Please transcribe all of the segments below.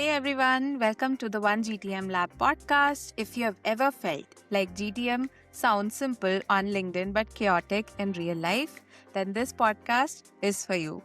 Hey everyone, welcome to the OneGTMLab podcast. If you have ever felt like GTM sounds simple on LinkedIn but chaotic in real life, then this podcast is for you.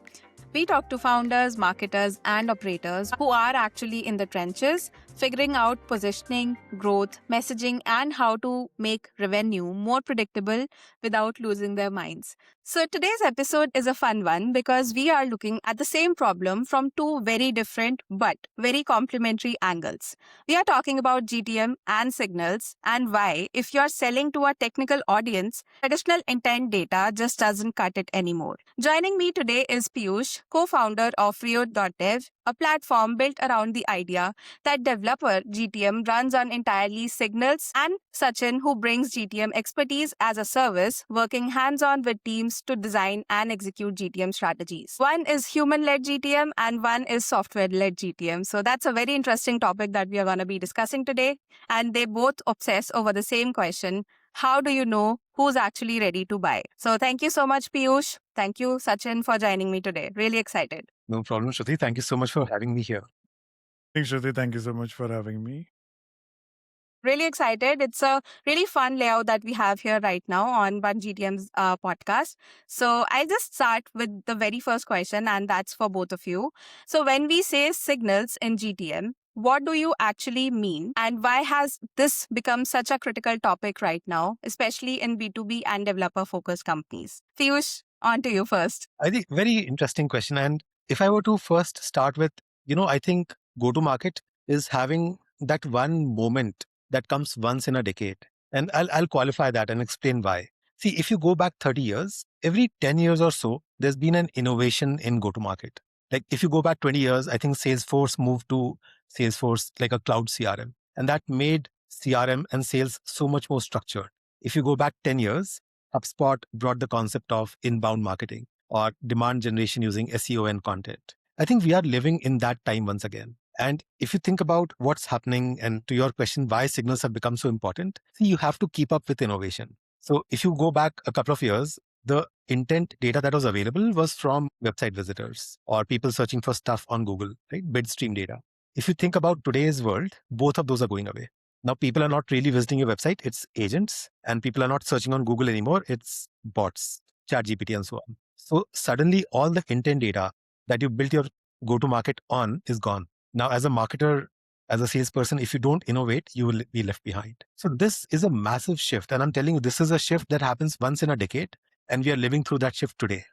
We talk to founders, marketers, and operators who are actually in the trenches, figuring out positioning, growth, messaging, and how to make revenue more predictable without losing their minds. So, today's episode is a fun one because we are looking at the same problem from two very different but very complementary angles. We are talking about GTM and signals and why, if you're selling to a technical audience, traditional intent data just doesn't cut it anymore. Joining me today is Piyush, co-founder of Reo.dev, a platform built around the idea that developer GTM runs on entirely signals, and Sachin, who brings GTM expertise as a service, working hands-on with teams to design and execute GTM strategies. One is human-led GTM and one is software-led GTM. So that's a very interesting topic that we are going to be discussing today. And they both obsess over the same question: how do you know who's actually ready to buy? So thank you so much, Piyush. Thank you, Sachin, for joining me today. Really excited. No problem, Shruti. Thank you so much for having me here. Thanks, Shruti. Thank you so much for having me. Really excited. It's a really fun layout that we have here right now on One GTM's podcast. So I'll just start with the very first question, and that's for both of you. So when we say signals in GTM, what do you actually mean? And why has this become such a critical topic right now, especially in B2B and developer focused companies? Piyush, on to you first. I think very interesting question. And if I were to first start with, I think go to market is having that one moment that comes once in a decade. And I'll qualify that and explain why. See, if you go back 30 years, every 10 years or so, there's been an innovation in go to market. Like if you go back 20 years, I think Salesforce moved to Salesforce like a cloud CRM. And that made CRM and sales so much more structured. If you go back 10 years, HubSpot brought the concept of inbound marketing or demand generation using SEO and content. I think we are living in that time once again. And if you think about what's happening and to your question, why signals have become so important, see, you have to keep up with innovation. So if you go back a couple of years, the intent data that was available was from website visitors or people searching for stuff on Google, right? Bid stream data. If you think about today's world, both of those are going away. Now, people are not really visiting your website, it's agents, and people are not searching on Google anymore, it's bots, ChatGPT, and so on. So, suddenly, all the intent data that you built your go to market on is gone. Now, as a marketer, as a salesperson, if you don't innovate, you will be left behind. So, this is a massive shift. And I'm telling you, this is a shift that happens once in a decade, and we are living through that shift today.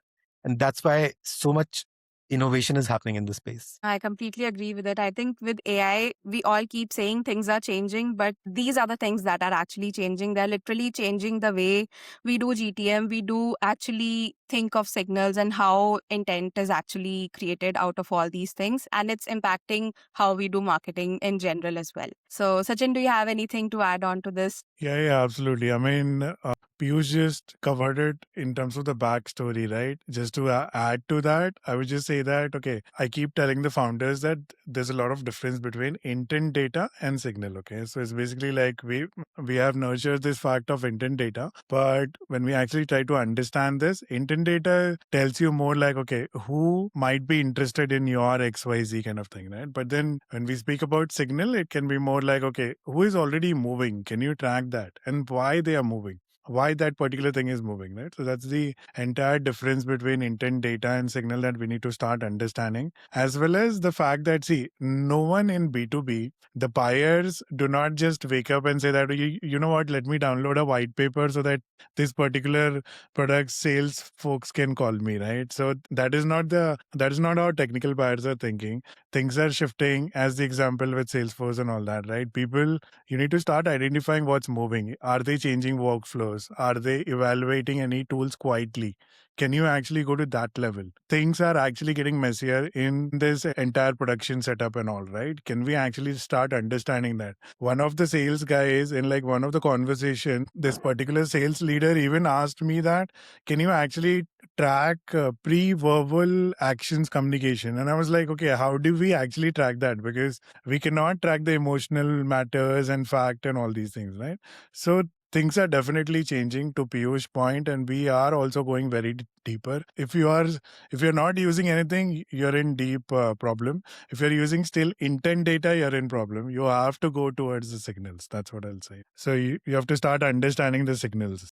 And that's why so much innovation is happening in this space. I completely agree with it. I think with AI, we all keep saying things are changing, but these are the things that are actually changing. They're literally changing the way we do GTM. We do actually think of signals and how intent is actually created out of all these things. And it's impacting how we do marketing in general as well. So, Sachin, do you have anything to add on to this? Yeah, absolutely. I mean, Piyush just covered it in terms of the backstory, right? Just to add to that, I would just say that, okay, I keep telling the founders that there's a lot of difference between intent data and signal, okay? So it's basically like we have nurtured this fact of intent data, but when we actually try to understand this, intent data tells you more like, okay, who might be interested in your XYZ kind of thing, right? But then when we speak about signal, it can be more like, okay, who is already moving? Can you track that? And why they are moving? Why that particular thing is moving, right? So that's the entire difference between intent data and signal that we need to start understanding, as well as the fact that, see, no one in B2B, the buyers do not just wake up and say that, you know what, let me download a white paper so that this particular product sales folks can call me, right? So that is not how technical buyers are thinking. Things are shifting, as the example with Salesforce and all that, right? People, you need to start identifying what's moving. Are they changing workflows? Are they evaluating any tools quietly? Can you actually go to that level? Things are actually getting messier in this entire production setup and all, right? Can we actually start understanding that? One of the sales guys in like one of the conversation, this particular sales leader even asked me that, can you actually track pre-verbal actions communication? And I was like, okay, how do we actually track that? Because we cannot track the emotional matters and fact and all these things, right? So things are definitely changing to Piyush point, and we are also going very deeper. If you're not using anything, you're in deep problem. If you're using still intent data, you're in problem. You have to go towards the signals. That's what I'll say. So you have to start understanding the signals.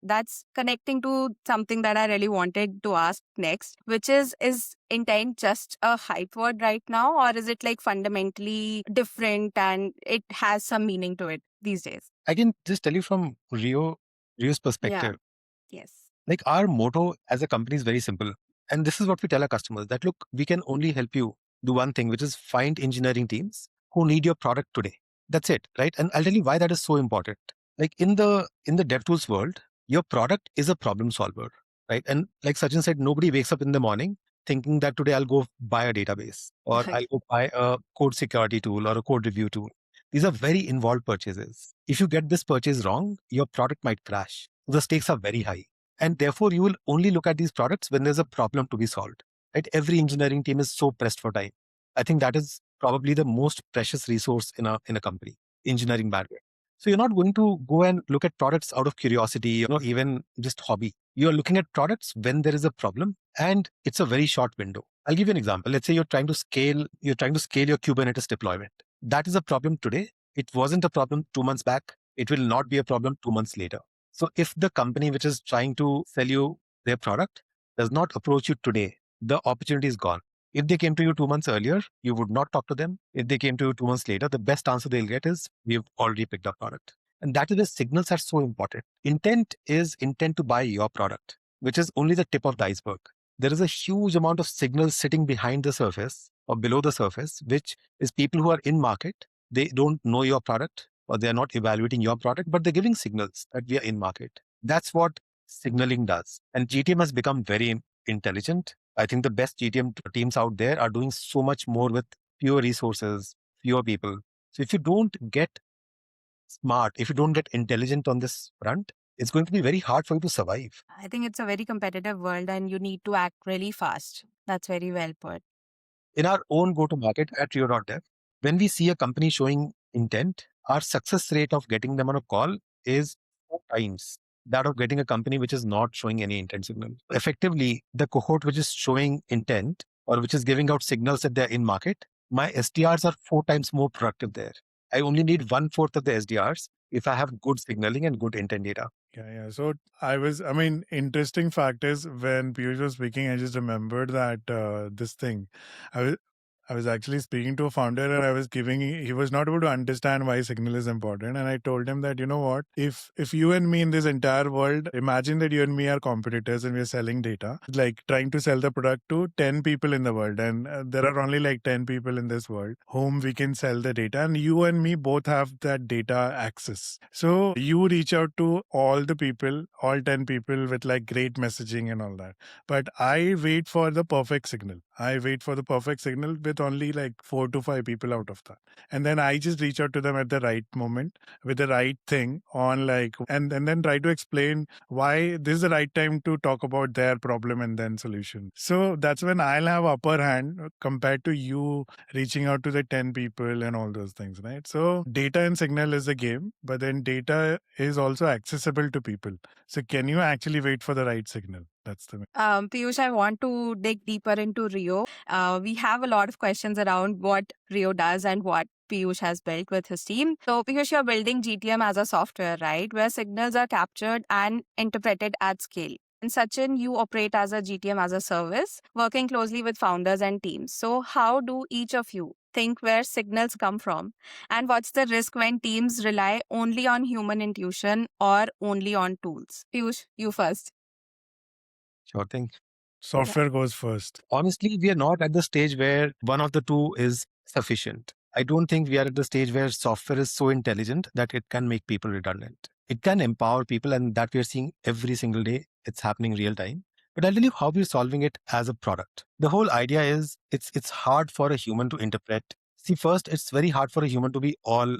That's connecting to something that I really wanted to ask next, which is intent just a hype word right now, or is it like fundamentally different and it has some meaning to it these days? I can just tell you from Reo's perspective. Yes. Like our motto as a company is very simple. And this is what we tell our customers that look, we can only help you do one thing, which is find engineering teams who need your product today. That's it, right? And I'll tell you why that is so important. Like in the DevTools world, your product is a problem solver, right? And like Sachin said, nobody wakes up in the morning thinking that today I'll go buy a database or I'll go buy a code security tool or a code review tool. These are very involved purchases. If you get this purchase wrong, your product might crash. The stakes are very high. And therefore, you will only look at these products when there's a problem to be solved. Right? Every engineering team is so pressed for time. I think that is probably the most precious resource in a company, engineering bandwidth. So you're not going to go and look at products out of curiosity, even just hobby. You're looking at products when there is a problem, and it's a very short window. I'll give you an example. Let's say you're trying to scale your Kubernetes deployment. That is a problem today. It wasn't a problem 2 months back. It will not be a problem 2 months later. So if the company which is trying to sell you their product does not approach you today, the opportunity is gone. If they came to you 2 months earlier, you would not talk to them. If they came to you 2 months later, the best answer they'll get is we've already picked up product. And that is where signals are so important. Intent is intent to buy your product, which is only the tip of the iceberg. There is a huge amount of signals sitting behind the surface or below the surface, which is people who are in market. They don't know your product or they're not evaluating your product, but they're giving signals that we are in market. That's what signaling does. And GTM has become very intelligent. I think the best GTM teams out there are doing so much more with fewer resources, fewer people. So if you don't get smart, if you don't get intelligent on this front, it's going to be very hard for you to survive. I think it's a very competitive world and you need to act really fast. That's very well put. In our own go-to-market at Reo.dev, when we see a company showing intent, our success rate of getting them on a call is 4 times that of getting a company which is not showing any intent signal. Effectively, the cohort which is showing intent or which is giving out signals that they're in market, my SDRs are 4 times more productive there. I only need 1/4 of the SDRs if I have good signaling and good intent data. Yeah. So interesting fact is when Piyush was speaking, I just remembered that this thing. I was I was actually speaking to a founder and he was not able to understand why signal is important. And I told him that, you know what, if you and me in this entire world, imagine that you and me are competitors and we're selling data, like trying to sell the product to 10 people in the world. And there are only like 10 people in this world whom we can sell the data. And you and me both have that data access. So you reach out to all the people, all 10 people with like great messaging and all that. But I wait for the perfect signal. I wait for the perfect signal with only like 4 to 5 people out of that. And then I just reach out to them at the right moment with the right thing on like, and then try to explain why this is the right time to talk about their problem and then solution. So that's when I'll have upper hand compared to you reaching out to the 10 people and all those things, right? So data and signal is a game, but then data is also accessible to people. So can you actually wait for the right signal? That's the Piyush, I want to dig deeper into Rio. We have a lot of questions around what Rio does and what Piyush has built with his team. So, Piyush, you're building GTM as a software, right? Where signals are captured and interpreted at scale. And Sachin, you operate as a GTM as a service, working closely with founders and teams. So, how do each of you think where signals come from? And what's the risk when teams rely only on human intuition or only on tools? Piyush, you first. Sure thing. software goes first. Honestly, we are not at the stage where one of the two is sufficient. I don't think we are at the stage where software is so intelligent that it can make people redundant. It can empower people, and that we are seeing every single day. It's happening real time. But I'll tell you how we're solving it as a product. The whole idea is it's hard for a human to interpret. See, first, it's very hard for a human to be all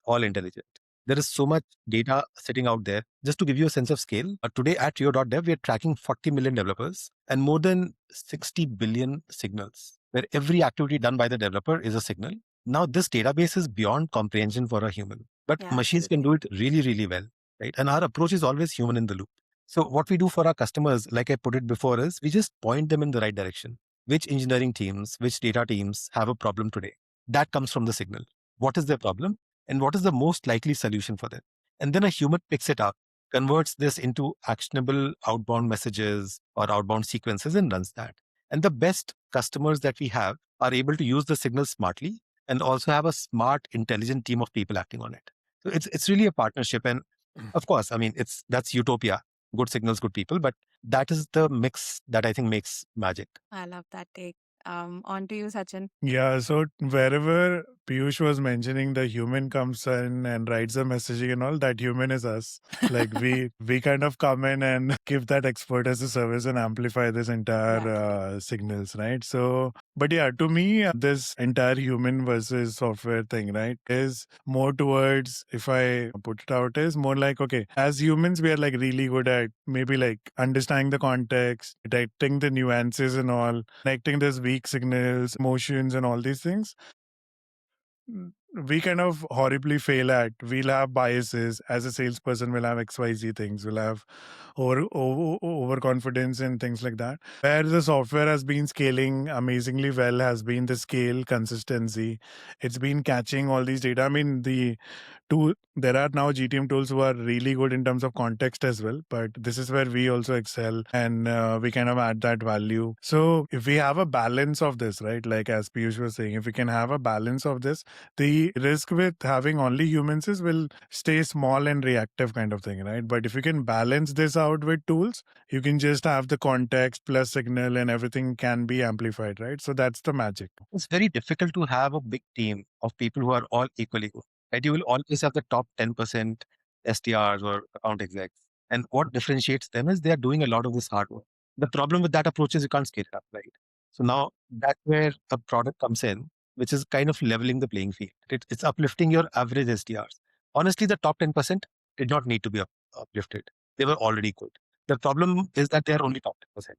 intelligent. There is so much data sitting out there. Just to give you a sense of scale, today at Reo.dev, we are tracking 40 million developers and more than 60 billion signals, where every activity done by the developer is a signal. Now, this database is beyond comprehension for a human. but Yeah, machines can absolutely. do it really, really well, right? And our approach is always human in the loop. So what we do for our customers, like I put it before, is we just point them in the right direction. Which engineering teams, which data teams have a problem today? That comes from the signal. What is their problem? And what is the most likely solution for them? And then a human picks it up, converts this into actionable outbound messages or outbound sequences and runs that. And the best customers that we have are able to use the signal smartly and also have a smart, intelligent team of people acting on it. So it's really a partnership. And of course, I mean, that's utopia. Good signals, good people, but that is the mix that I think makes magic. I love that take. On to you, Sachin. Yeah, so wherever Piyush was mentioning the human comes in and writes the messaging and all, that human is us. Like we kind of come in and give that expert as a service and amplify this entire Yeah. signals, right? So, but yeah, to me, this entire human versus software thing, right, is more towards, if I put it out, is more like, okay, as humans, we are like really good at maybe like understanding the context, detecting the nuances and all, connecting these weak signals, emotions, and all these things. We kind of horribly fail at. We'll have biases as a salesperson. We'll have XYZ things. We'll have overconfidence and things like that. Where the software has been scaling amazingly well has been the scale consistency. It's been catching all these data. I mean, there are now GTM tools who are really good in terms of context as well, but this is where we also excel and we kind of add that value. So if we have a balance of this, right, like as Piyush was saying, if we can have a balance of this, the risk with having only humans is will stay small and reactive kind of thing, right? But if you can balance this out with tools, you can just have the context plus signal and everything can be amplified, right? So that's the magic. It's very difficult to have a big team of people who are all equally good, right? You will always have the top 10% SDRs or account execs. And what differentiates them is they are doing a lot of this hard work. The problem with that approach is you can't scale it up, right? So now that's where a product comes in, which is kind of leveling the playing field. It's uplifting your average SDRs. Honestly, the top 10% did not need to be uplifted. They were already good. The problem is that they are only top 10%.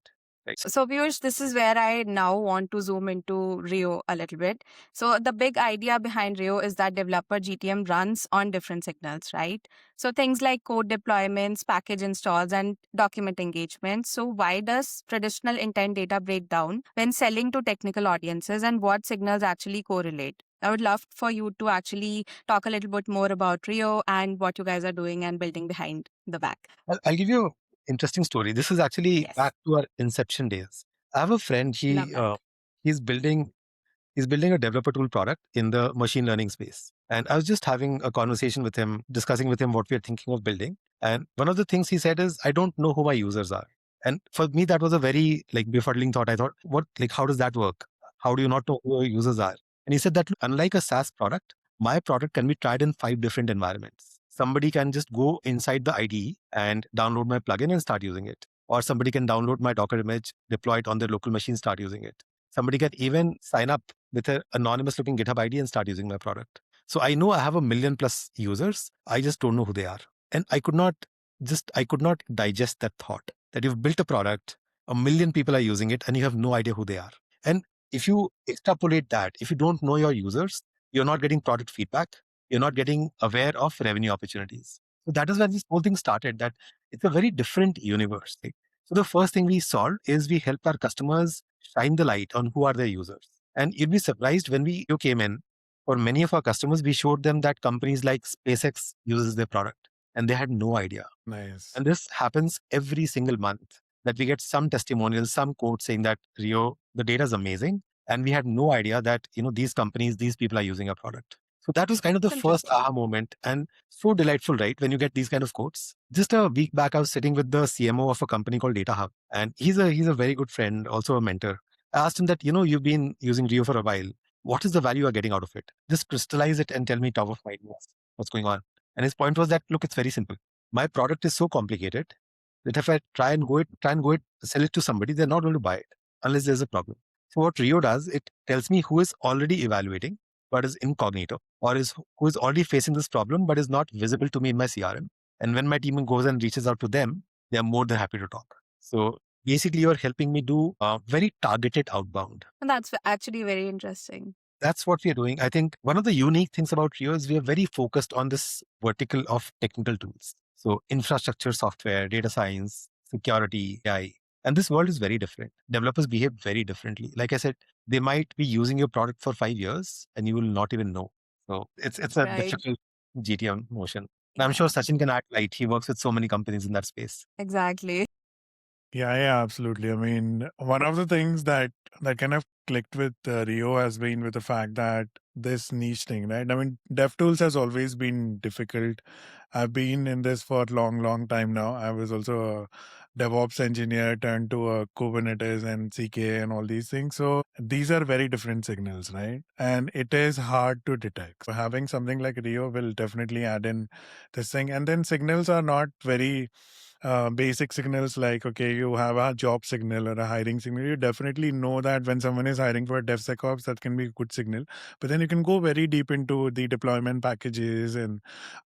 Right? So, Piyush, this is where I now want to zoom into Reo a little bit. So, the big idea behind Reo is that developer GTM runs on different signals, right? So, things like code deployments, package installs, and document engagement. So, why does traditional intent data break down when selling to technical audiences, and what signals actually correlate? I would love for you to actually talk a little bit more about Rio and what you guys are doing and building behind the back. I'll give you an interesting story. This is actually Yes. back to our inception days. I have a friend. Love that. He's building he's building a developer tool product in the machine learning space. And I was just having a conversation with him, discussing with him what we're thinking of building. And one of the things he said is, I don't know who my users are. And for me, that was a very like befuddling thought. I thought, what, like, how does that work? How do you not know who your users are? And he said that, look, unlike a SaaS product, my product can be tried in 5 different environments. Somebody can just go inside the IDE and download my plugin and start using it. Or somebody can download my Docker image, deploy it on their local machine, start using it. Somebody can even sign up with an anonymous looking GitHub ID and start using my product. So I know I have a million plus users. I just don't know who they are. And I could not digest that thought that you've built a product, a million people are using it, and you have no idea who they are. And if you extrapolate that, if you don't know your users, you're not getting product feedback, you're not getting aware of revenue opportunities. So that is where this whole thing started, that it's a very different universe. Right? So the first thing we solved is we helped our customers shine the light on who are their users. And you'd be surprised when we came in, for many of our customers, we showed them that companies like SpaceX uses their product and they had no idea. Nice. And this happens every single month that we get some testimonials, some quote saying that Rio, the data is amazing. And we had no idea that, these companies, these people are using our product. So that was kind of the It's first interesting. aha moment and so delightful, right? When you get these kind of quotes. Just a week back, I was sitting with the CMO of a company called Data Hub, and he's a very good friend, also a mentor. I asked him that, you've been using Rio for a while. What is the value you're getting out of it? Just crystallize it and tell me top of mind what's going on. And his point was that, look, it's very simple. My product is so complicated that if I sell it to somebody, they're not going to buy it unless there's a problem. So what Rio does, it tells me who is already evaluating, but is incognito, or who is already facing this problem, but is not visible to me in my CRM. And when my team goes and reaches out to them, they are more than happy to talk. So basically, you're helping me do very targeted outbound. And that's actually very interesting. that's what we are doing. I think one of the unique things about Rio is we are very focused on this vertical of technical tools. So infrastructure, software, data science, security, AI. And this world is very different. Developers behave very differently. Like I said, they might be using your product for 5 years and you will not even know. So it's a Right. difficult GTM motion. And I'm Yeah, sure Sachin can act light. He works with so many companies in that space. exactly. Yeah, absolutely. I mean, one of the things that kind of clicked with Rio has been with the fact that this niche thing, right? I mean, DevTools has always been difficult. I've been in this for a long, long time now. I was also a DevOps engineer turned to a Kubernetes and CK and all these things. So these are very different signals, right? And it is hard to detect. So having something like Rio will definitely add in this thing. And then signals are not very basic signals like, okay, you have a job signal or a hiring signal. You definitely know that when someone is hiring for DevSecOps, that can be a good signal. But then you can go very deep into the deployment packages and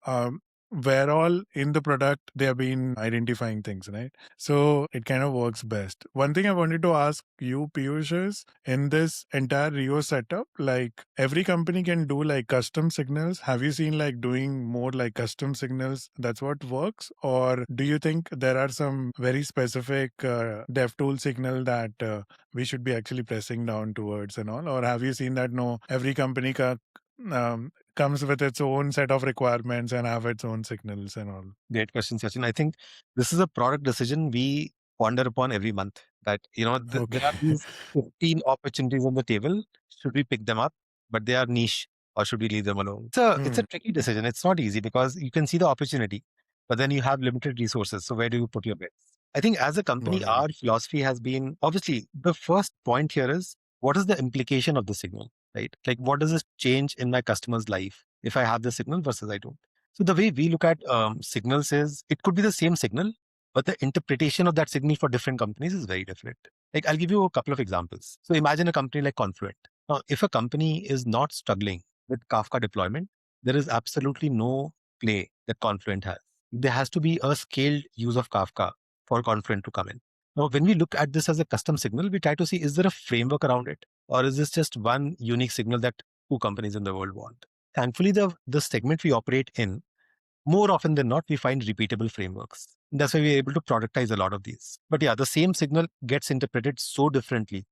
um, where all in the product they have been identifying things, right? So it kind of works best. One thing I wanted to ask you, Piyush, is in this entire Rio setup, like every company can do like custom signals. Have you seen like doing more like custom signals? That's what works? Or do you think there are some very specific DevTool signal that we should be actually pressing down towards and all? Or have you seen that no, every company comes with its own set of requirements and have its own signals and all? Great question, Sachin. I think this is a product decision we ponder upon every month. That there are Okay. these 15 opportunities on the table. Should we pick them up? But they are niche, or should we leave them alone? It's a tricky decision. It's not easy because you can see the opportunity, but then you have limited resources. So where do you put your bets? I think as a company, Got it. our philosophy has been obviously the first point here is what is the implication of the signal, right? Like what does this change in my customer's life if I have the signal versus I don't? So the way we look at signals is it could be the same signal, but the interpretation of that signal for different companies is very different. Like I'll give you a couple of examples. So imagine a company like Confluent. Now, if a company is not struggling with Kafka deployment, there is absolutely no play that Confluent has. There has to be a scaled use of Kafka for Confluent to come in. Now, when we look at this as a custom signal, we try to see is there a framework around it, or is this just one unique signal that two companies in the world want? Thankfully, the segment we operate in, more often than not, we find repeatable frameworks. That's why we're able to productize a lot of these. But yeah, the same signal gets interpreted so differently.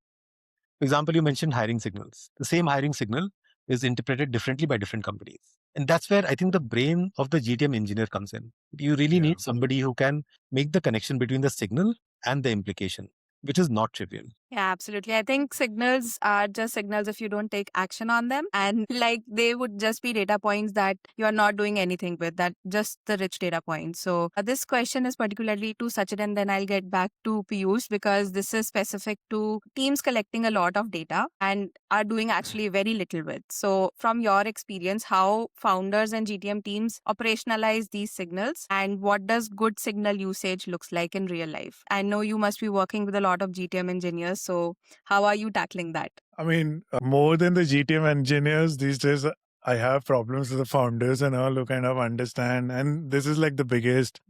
For example, you mentioned hiring signals. The same hiring signal is interpreted differently by different companies. And that's where I think the brain of the GTM engineer comes in. You really Yeah. need somebody who can make the connection between the signal and the implication, which is not trivial. Yeah, absolutely. I think signals are just signals if you don't take action on them. And like they would just be data points that you are not doing anything with, that just the rich data points. So this question is particularly to Sachin, and then I'll get back to Piyush because this is specific to teams collecting a lot of data and are doing actually very little with. So from your experience, how founders and GTM teams operationalize these signals and what does good signal usage looks like in real life? I know you must be working with a lot of GTM engineers. So, how are you tackling that? I mean, more than the GTM engineers these days, I have problems with the founders and all who kind of understand. And this is like the biggest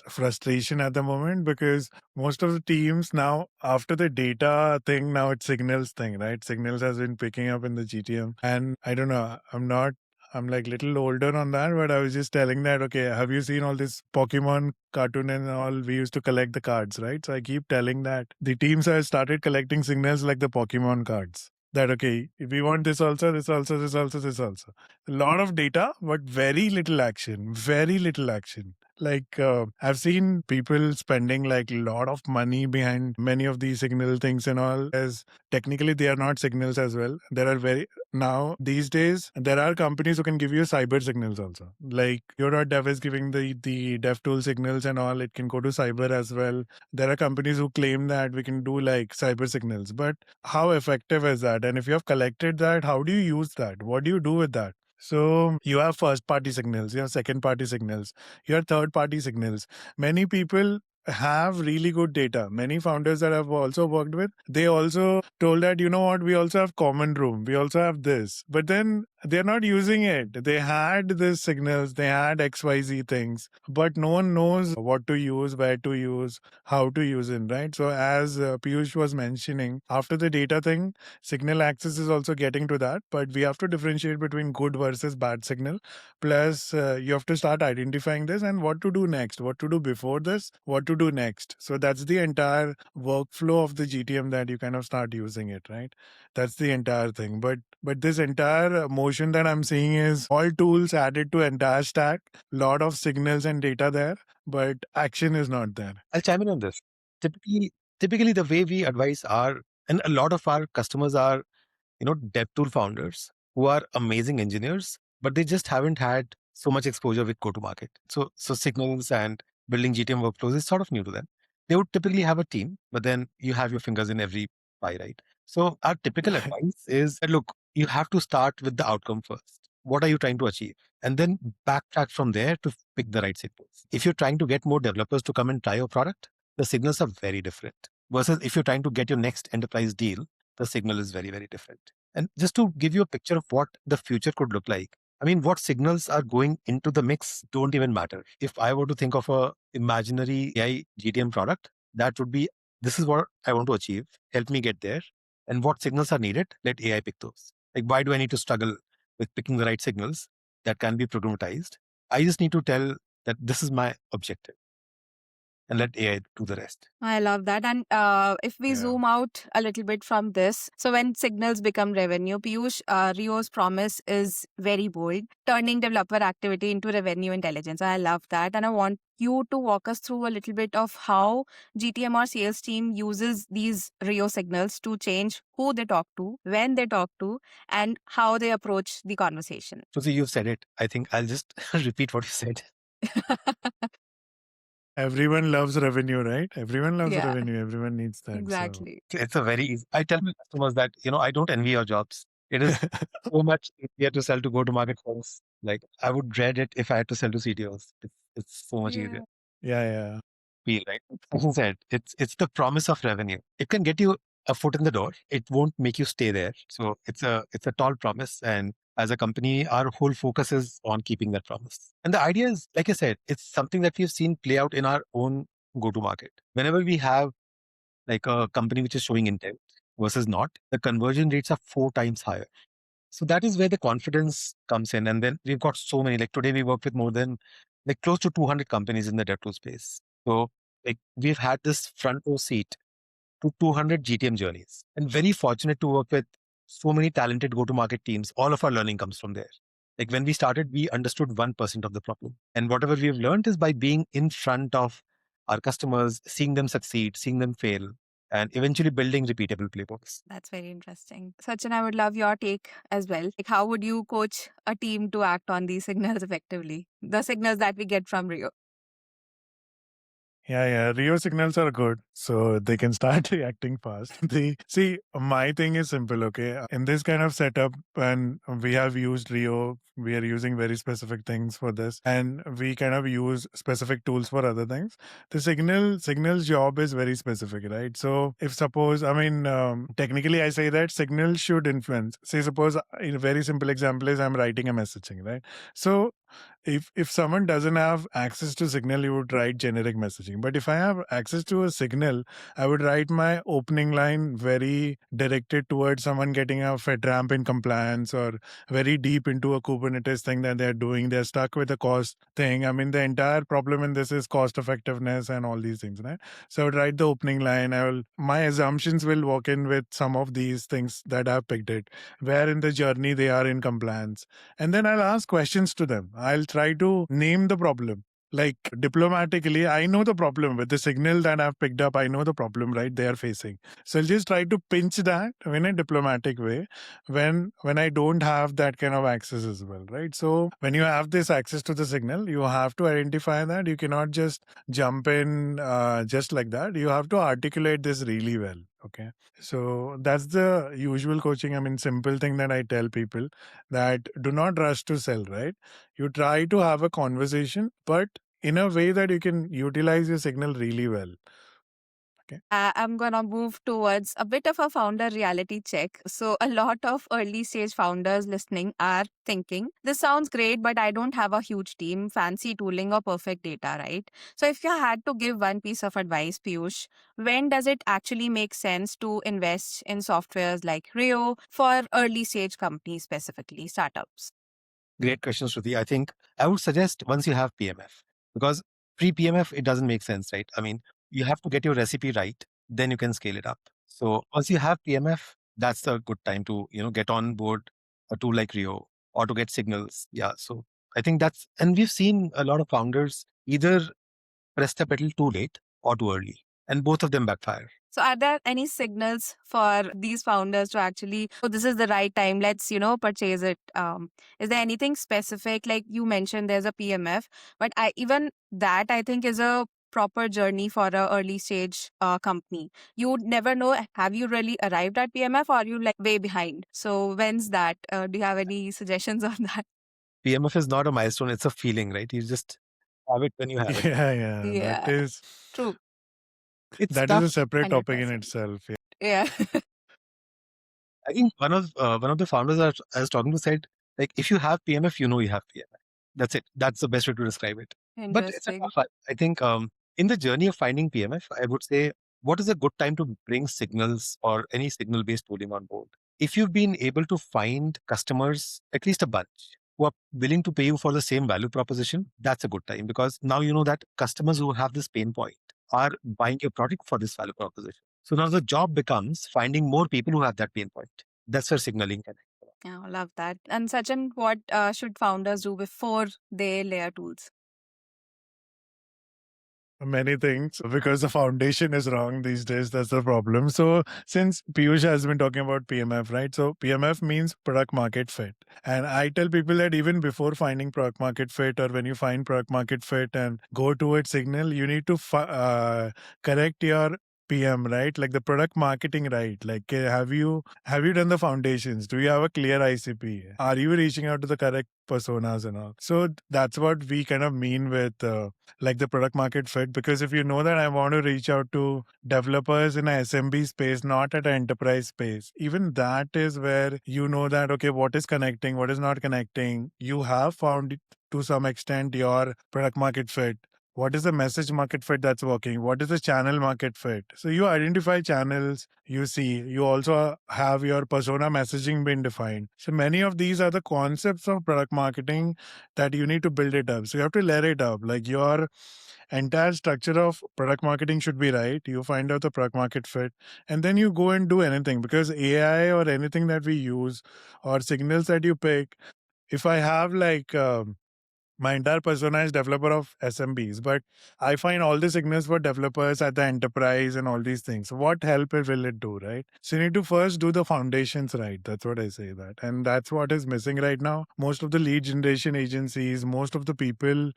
frustration at the moment because most of the teams now, after the data thing, now it's signals thing, right? Signals has been picking up in the GTM. And I don't know, I'm like little older on that, but I was just telling that, okay, have you seen all this Pokemon cartoon and all? We used to collect the cards, right? So I keep telling that the teams have started collecting signals like the Pokemon cards. That okay, if we want this also, this also, this also, this also. A lot of data, but very little action. Very little action. Like I've seen people spending like a lot of money behind many of these signal things and all. As technically they are not signals as well. There are very now these days there are companies who can give you cyber signals also. Like Reo.dev is giving the dev tool signals and all. It can go to cyber as well. There are companies who claim that we can do like cyber signals, but how effective is that? And if you have collected that, how do you use that? What do you do with that? So you have first party signals, you have second party signals, you have third party signals. Many people have really good data. Many founders that I've also worked with, they also told that, you know what, we also have common room. We also have this. But then they're not using it. They had the signals, they had XYZ things, but no one knows what to use, where to use, how to use it, right? So, as Piyush was mentioning, after the data thing, signal access is also getting to that, but we have to differentiate between good versus bad signal. Plus, you have to start identifying this and what to do next, what to do before this, what to do next. So, that's the entire workflow of the GTM that you kind of start using it, right? That's the entire thing. But this entire motion that I'm seeing is all tools added to entire stack, lot of signals and data there, but action is not there. I'll chime in on this. Typically, the way we advise our, and a lot of our customers are, dev tool founders who are amazing engineers, but they just haven't had so much exposure with go to market. So signals and building GTM workflows is sort of new to them. They would typically have a team, but then you have your fingers in every pie, right? So our typical advice is that, look, you have to start with the outcome first. What are you trying to achieve? And then backtrack from there to pick the right signals. If you're trying to get more developers to come and try your product, the signals are very different. Versus if you're trying to get your next enterprise deal, the signal is very, very different. And just to give you a picture of what the future could look like, I mean, what signals are going into the mix don't even matter. If I were to think of a imaginary AI GTM product, that would be, this is what I want to achieve. Help me get there. And what signals are needed? Let AI pick those. Like, why do I need to struggle with picking the right signals that can be programmatized? I just need to tell that this is my objective and let AI do the rest. I love that. And if we Yeah. zoom out a little bit from this, so when signals become revenue, Piyush, Rio's promise is very bold, turning developer activity into revenue intelligence. I love that. And I want you to walk us through a little bit of how GTM or sales team uses these Rio signals to change who they talk to, when they talk to, and how they approach the conversation. Shruti, you've said it. I think I'll just repeat what you said. Everyone loves revenue, right? Everyone loves Yeah, revenue. Everyone needs that. exactly. It's a very easy. I tell my customers that, I don't envy your jobs. It is so much easier to sell to go to market firms. Like, I would dread it if I had to sell to CTOs. It's so much easier. Yeah, yeah. Feel right. As I said, it's the promise of revenue. It can get you a foot in the door. It won't make you stay there. So it's a tall promise. And as a company, our whole focus is on keeping that promise. And the idea is, like I said, it's something that we've seen play out in our own go to market. Whenever we have like a company which is showing intent versus not, the conversion rates are 4 times higher. So that is where the confidence comes in. And then we've got so many, like today we work with more than like close to 200 companies in the dev tool space. So like we've had this front row seat to 200 GTM journeys and very fortunate to work with so many talented go-to-market teams. All of our learning comes from there. Like when we started, we understood 1% of the problem. And whatever we've learned is by being in front of our customers, seeing them succeed, seeing them fail, and eventually building repeatable playbooks. That's very interesting. Sachin, I would love your take as well. Like, how would you coach a team to act on these signals effectively? The signals that we get from Rio. Yeah. Rio signals are good, so they can start reacting fast. My thing is simple, okay? In this kind of setup, and we have used Rio, we are using very specific things for this, and we kind of use specific tools for other things. The signal's job is very specific, right? So if suppose, technically I say that signal should influence. Say suppose, a very simple example is I'm writing a messaging, right? So if someone doesn't have access to signal, you would write generic messaging, but if I have access to a signal, I would write my opening line very directed towards someone getting a FedRAMP in compliance or very deep into a Kubernetes thing that they're doing. They're stuck with a cost thing. I mean, the entire problem in this is cost effectiveness and all these things, right? So I would write the opening line. My assumptions will walk in with some of these things that I've picked it, where in the journey they are in compliance, and then I'll ask questions to them. I'll try to name the problem. Like diplomatically, I know the problem with the signal that I've picked up. I know the problem, right? They are facing. So I'll just try to pinch that in a diplomatic way when I don't have that kind of access as well, right? So when you have this access to the signal, you have to identify that. You cannot just jump in just like that. You have to articulate this really well. Okay. So that's the usual coaching. I mean, simple thing that I tell people, that do not rush to sell, right? You try to have a conversation, but in a way that you can utilize your signal really well. Okay. I'm going to move towards a bit of a founder reality check. So, a lot of early stage founders listening are thinking, this sounds great, but I don't have a huge team, fancy tooling, or perfect data, right? So, if you had to give one piece of advice, Piyush, when does it actually make sense to invest in softwares like Reo for early stage companies, specifically startups? Great question, Shruti. I think I would suggest once you have PMF, because pre PMF, it doesn't make sense, right? I mean, you have to get your recipe right, then you can scale it up. So once you have PMF, that's a good time to, get on board a tool like Rio or to get signals. Yeah. So I think and we've seen a lot of founders either press the pedal too late or too early, and both of them backfire. So, are there any signals for these founders to actually, oh, this is the right time, let's, purchase it? Is there anything specific? Like you mentioned, there's a PMF, but even that I think is a proper journey for a early stage company. You would never know, have you really arrived at PMF or are you like way behind? So, when's that? Do you have any suggestions on that? PMF is not a milestone, it's a feeling, right? You just have it when you have it. Yeah, yeah. Yeah, true. It's That is a tough. separate topic in 100%. itself. Yeah. Yeah. I think one of the founders I was talking to said, like, if you have PMF, you know you have PMF. That's it. That's the best way to describe it. But it's a Interesting. tough one. I think in the journey of finding PMF, I would say, what is a good time to bring signals or any signal based tooling on board? If you've been able to find customers, at least a bunch, who are willing to pay you for the same value proposition, that's a good time, because now you know that customers who have this pain point are buying your product for this value proposition. So now the job becomes finding more people who have that pain point. That's where signaling can help. Yeah, I love that. And Sachin, what should founders do before they layer tools? Many things because the foundation is wrong these days. That's the problem. So, since Piyush has been talking about PMF, right? So, PMF means product market fit. And I tell people that even before finding product market fit, or when you find product market fit and go to its signal, you need to correct your PM, right? Like the product marketing, right? Like, have you done the foundations? Do you have a clear ICP? Are you reaching out to the correct personas and all? So that's what we kind of mean with like the product market fit. Because if you know that I want to reach out to developers in a SMB space, not at an enterprise space, even that is where you know that, okay, what is connecting, what is not connecting. You have found to some extent your product market fit. What is the message market fit that's working? What is the channel market fit? So you identify channels, you see, you also have your persona messaging being defined. So many of these are the concepts of product marketing that you need to build it up. So you have to layer it up. Like your entire structure of product marketing should be right. You find out the product market fit, and then you go and do anything, because AI or anything that we use or signals that you pick, if I have like my entire persona is developer of SMBs, but I find all the signals for developers at the enterprise and all these things. What help will it do, right? So you need to first do the foundations right. That's what I say that. And that's what is missing right now. Most of the lead generation agencies, most of the people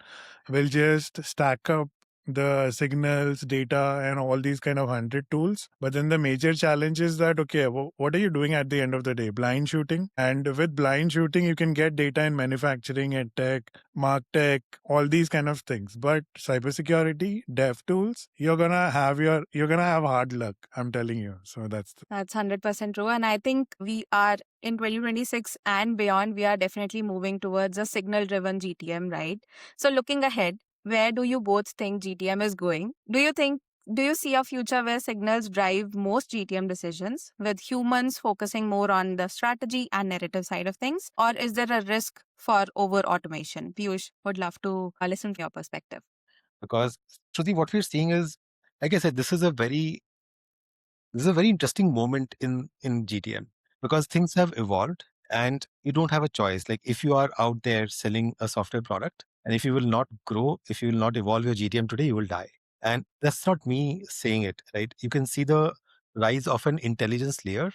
will just stack up the signals, data, and all these kind of 100 tools. But then the major challenge is that, okay, what are you doing at the end of the day? Blind shooting. And with blind shooting, you can get data in manufacturing, ed tech, martech, all these kind of things. But cybersecurity, dev tools, you're gonna have hard luck. I'm telling you. So That's 100% true. And I think we are in 2026 and beyond, we are definitely moving towards a signal driven GTM, right? So, looking ahead, where do you both think GTM is going? Do you see a future where signals drive most GTM decisions, with humans focusing more on the strategy and narrative side of things? Or is there a risk for over automation? Piyush, would love to listen to your perspective. Because Shruti, what we're seeing is, like I said, this is a very interesting moment in GTM, because things have evolved and you don't have a choice. Like, if you are out there selling a software product, and if you will not grow, if you will not evolve your GTM today, you will die. And that's not me saying it, right? You can see the rise of an intelligence layer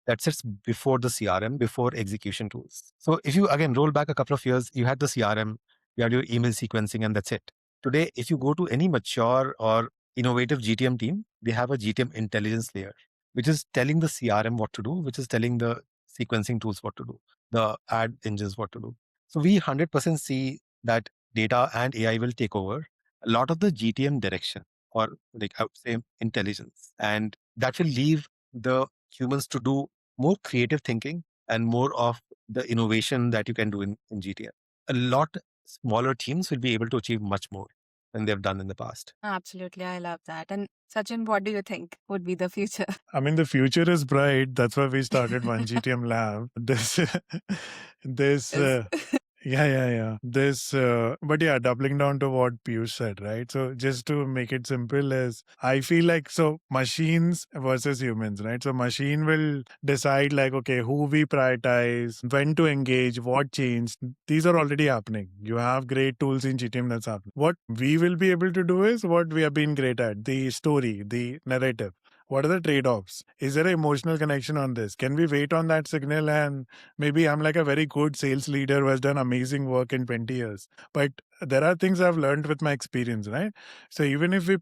that sits before the CRM, before execution tools. So if you again roll back a couple of years, you had the CRM, you had your email sequencing, and that's it. Today, if you go to any mature or innovative GTM team, they have a GTM intelligence layer, which is telling the CRM what to do, which is telling the sequencing tools what to do, the ad engines what to do. So we 100% see that data and AI will take over a lot of the GTM direction or like I would say intelligence. And that will leave the humans to do more creative thinking and more of the innovation that you can do in GTM. A lot smaller teams will be able to achieve much more than they've done in the past. Absolutely. I love that. And Sachin, what do you think would be the future? I mean, the future is bright. That's why we started OneGTMLab. This, Yes. yeah. But yeah, doubling down to what Piyush said, right? So just to make it simple is, I feel like, so machines versus humans, right? So machine will decide like, okay, who we prioritize, when to engage, what changed. These are already happening. You have great tools in GTM that's happening. What we will be able to do is what we have been great at, the story, the narrative. What are the trade-offs? Is there an emotional connection on this? Can we wait on that signal? And maybe I'm like a very good sales leader who has done amazing work in 20 years. But there are things I've learned with my experience, right? So even if we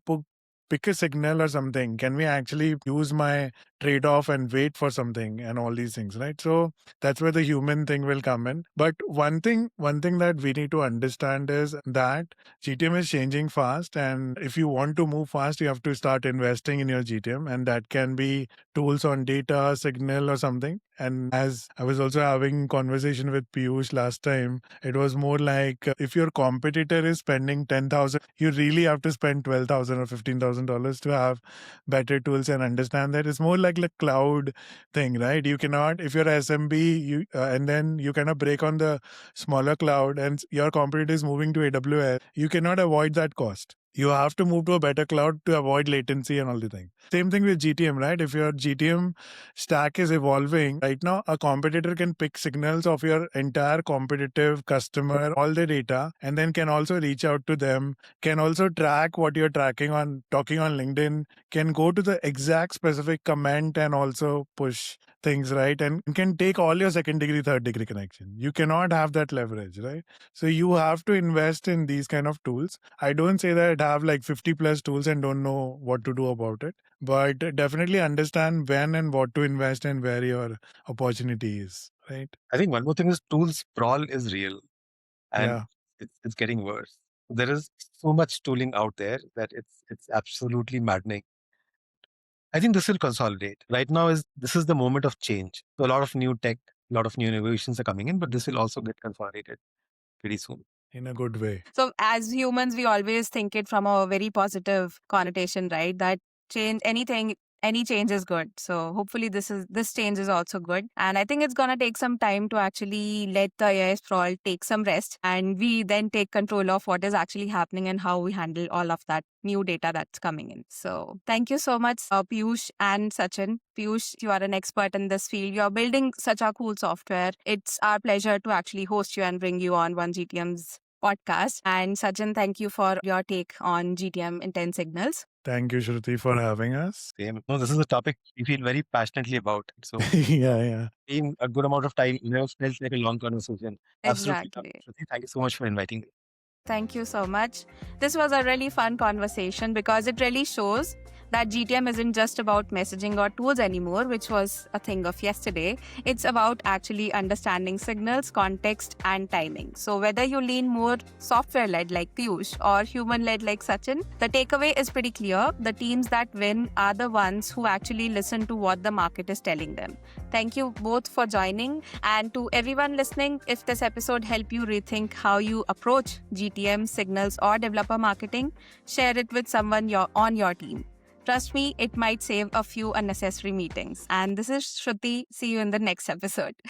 pick a signal or something, can we actually use my trade-off and wait for something and all these things, right? So that's where the human thing will come in. But one thing that we need to understand is that GTM is changing fast, and if you want to move fast, you have to start investing in your GTM, and that can be tools on data, signal, or something. And as I was also having conversation with Piyush last time, it was more like if your competitor is spending 10,000, you really have to spend 12,000 or $15,000 to have better tools and understand that it's more like a cloud thing, right? You cannot, if you're SMB, and then you cannot break on the smaller cloud and your competitor is moving to AWS, you cannot avoid that cost. You have to move to a better cloud to avoid latency and all the things. Same thing with GTM, right? If your GTM stack is evolving, right now a competitor can pick signals of your entire competitive customer, all the data, and then can also reach out to them, can also track what you're tracking on, talking on LinkedIn, can go to the exact specific comment and also push things, right? And can take all your second degree, third degree connection. You cannot have that leverage, right? So you have to invest in these kind of tools. I don't say that have like 50 plus tools and don't know what to do about it, but definitely understand when and what to invest and where your opportunity is, right? I think one more thing is tool sprawl is real, and Yeah. it's getting worse. There is so much tooling out there that it's absolutely maddening. I think this will consolidate. Right now this is the moment of change. So a lot of new tech, a lot of new innovations are coming in, but this will also get consolidated pretty soon. In a good way. So, as humans, we always think it from a very positive connotation, right? That change, anything, any change is good. So, hopefully, this change is also good. And I think it's gonna take some time to actually let the AI sprawl take some rest, and we then take control of what is actually happening and how we handle all of that new data that's coming in. So, thank you so much, Piyush and Sachin. Piyush, you are an expert in this field. You're building such a cool software. It's our pleasure to actually host you and bring you on OneGTM's podcast. And Sachin, thank you for your take on GTM intent signals. Thank you, Shruti, for having us. Same. No, this is a topic we feel very passionately about. So Yeah. in a good amount of time, felt like a long conversation. Absolutely. Exactly. Shruti, thank you so much for inviting me. Thank you so much. This was a really fun conversation because it really shows that GTM isn't just about messaging or tools anymore, which was a thing of yesterday. It's about actually understanding signals, context, and timing. So, whether you lean more software led like Piyush or human led like Sachin, the takeaway is pretty clear. The teams that win are the ones who actually listen to what the market is telling them. Thank you both for joining. And to everyone listening, if this episode helped you rethink how you approach GTM, signals, or developer marketing, share it with someone on your team. Trust me, it might save a few unnecessary meetings. And this is Shruti. See you in the next episode.